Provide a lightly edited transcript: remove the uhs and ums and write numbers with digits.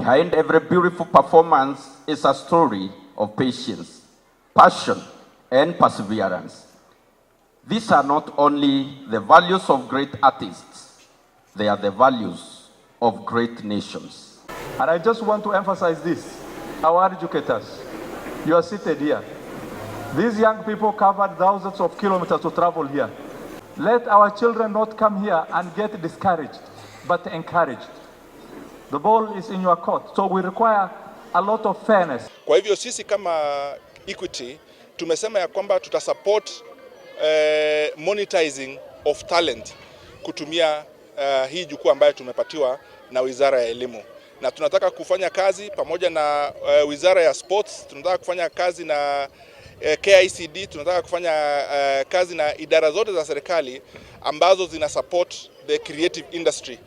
Behind every beautiful performance is a story of patience, passion, and perseverance. These are not only the values of great artists, they are the values of great nations. And I just want to emphasize this. Our educators, you are seated here. These young people covered thousands of kilometers to travel here. Let our children not come here and get discouraged, but encouraged. The ball is in your court, so we require a lot of fairness. Kwa hivyo sisi kama Equity tumesema ya kwamba tutasupport monetizing of talent kutumia hii jukwaa ambayo tumepatiwa na Wizara ya Elimu. Na tunataka kufanya kazi pamoja na Wizara ya Sports, tunataka kufanya kazi na KICD, tunataka kufanya kazi na idara zote za serikali ambazo zina support the creative industry.